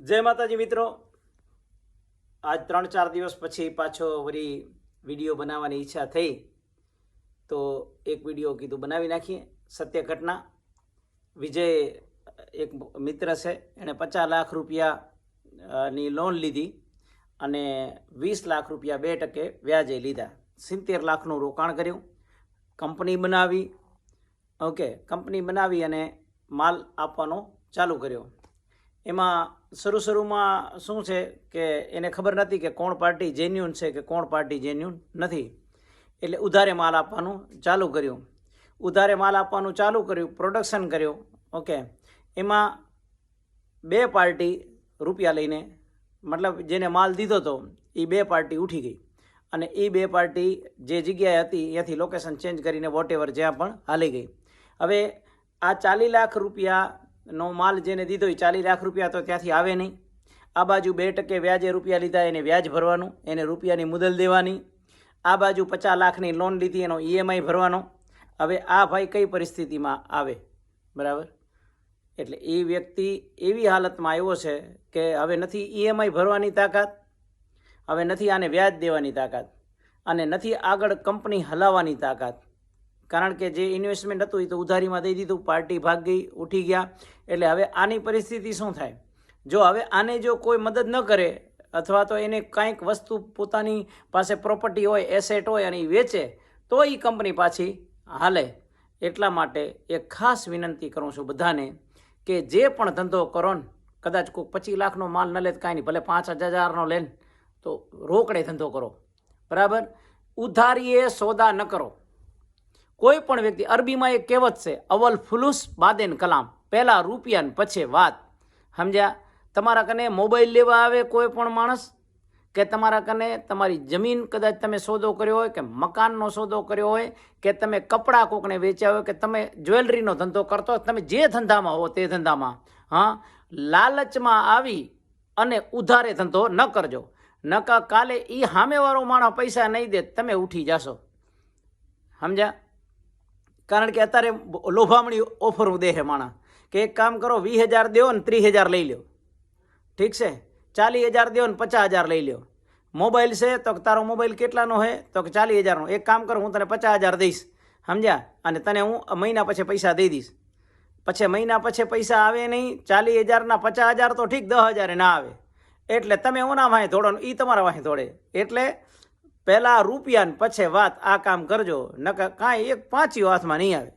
જય માતાજી મિત્રો, આજ 3-4 દિવસ પછી પાછો વળી વિડીયો બનાવવાની ઈચ્છા થઈ તો એક વિડીયો કીધું બનાવી નાખીએ. સત્ય ઘટના. વિજય એક મિત્ર છે, એણે 50 લાખ રૂપિયાની લોન લીધી અને 20 લાખ રૂપિયા 2% વ્યાજે લીધા. 70 લાખનું રોકાણ કર્યું, કંપની બનાવી. ઓકે, કંપની બનાવી અને માલ આપવાનો ચાલુ કર્યો. એમાં શરૂમાં શું છે કે એને ખબર નથી કે કોણ પાર્ટી જેન્યુન છે કે કોણ પાર્ટી જેન્યુન નથી. એટલે ઉધારે માલ આપવાનું ચાલુ કર્યું. પ્રોડક્શન કર્યું. ઓકે, એમાં 2 પાર્ટી રૂપિયા લઈને, મતલબ જેને માલ દીધો હતો એ 2 પાર્ટી ઉઠી ગઈ અને એ 2 પાર્ટી જે જગ્યાએ હતી ત્યાંથી લોકેશન ચેન્જ કરીને વોટેવર જ્યાં પણ હાલી ગઈ. હવે આ 40 લાખ રૂપિયાનો માલ જેને દીધો એ 40 લાખ રૂપિયા તો ત્યાંથી આવે નહીં. આ બાજુ 2% વ્યાજે રૂપિયા લીધા, એને વ્યાજ ભરવાનું, એને રૂપિયાની મુદલ દેવાની. આ બાજુ 50 લાખની લોન લીધી, એનો EMI ભરવાનો. હવે આ ભાઈ કઈ પરિસ્થિતિમાં આવે? બરાબર. એટલે એ વ્યક્તિ એવી હાલતમાં આવ્યો છે કે હવે નથી EMI ભરવાની તાકાત, હવે નથી આને વ્યાજ દેવાની તાકાત, અને નથી આગળ કંપની હલાવવાની તાકાત. કારણ કે જે ઇન્વેસ્ટમેન્ટ હતું એ તો ઉધારીમાં દઈ દીધું, પાર્ટી ભાગ ગઈ, ઉઠી ગયા. એટલે હવે આની પરિસ્થિતિ શું થાય? જો હવે આને જો કોઈ મદદ ન કરે અથવા તો એને કાંઈક વસ્તુ પોતાની પાસે પ્રોપર્ટી હોય, એસેટ હોય અને એ વેચે તો એ કંપની પાછી હાલે. એટલા માટે એક ખાસ વિનંતી કરું છું બધાને કે જે પણ ધંધો કરો ને, કદાચ કોઈ 25 લાખનો માલ ન લે કાંઈ નહીં, ભલે 5,000નો લે તો રોકડે ધંધો કરો. બરાબર. ઉધારીએ સોદા ન કરો. કોઈ પણ વ્યક્તિ, અરબીમાં એક કહેવત છે, અવલ ફુલુસ બાદેન કલામ, પહેલાં રૂપિયા ને પછી વાત. સમજ્યા? તમારા કને મોબાઈલ લેવા આવે કોઈ પણ માણસ, કે તમારા કને તમારી જમીન કદાચ તમે સોદો કર્યો હોય, કે મકાનનો સોદો કર્યો હોય, કે તમે કપડાં કોકને વેચ્યા હોય, કે તમે જ્વેલરીનો ધંધો કરતો હોય, તમે જે ધંધામાં હો તે ધંધામાં, લાલચમાં આવી અને ઉધારે ધંધો ન કરજો. નકા કાલે એ સામેવાળો માણસ પૈસા નહીં દે, તમે ઉઠી જશો. સમજ્યા? કારણ કે અત્યારે લોભામણી ઓફર દે છે માણસ કે એક કામ કરો, 20,000 દો ને 30,000 લઈ લો. ઠીક છે? 40,000 દો ને 50,000 લઈ લો. મોબાઈલ છે તો તારો મોબાઈલ કેટલાનો છે? તો 40,000નો. એક કામ કરો, હું તને 50,000 દઈશ. સમજ્યા? અને તને હું મહિના પછી પૈસા દઈ દઈશ. પછી મહિના પછી પૈસા આવે નહીં. 40,000ના 50,000 તો ઠીક, 10,000 ના આવે. એટલે તમે ઓના વાંહે દોડો, એ તમારા વાંહે દોડે. એટલે પહેલાં રૂપિયા ને પછી વાત. આ કામ કરજો, નકર કાંઈ એક 5 હાથમાં નહીં આવે.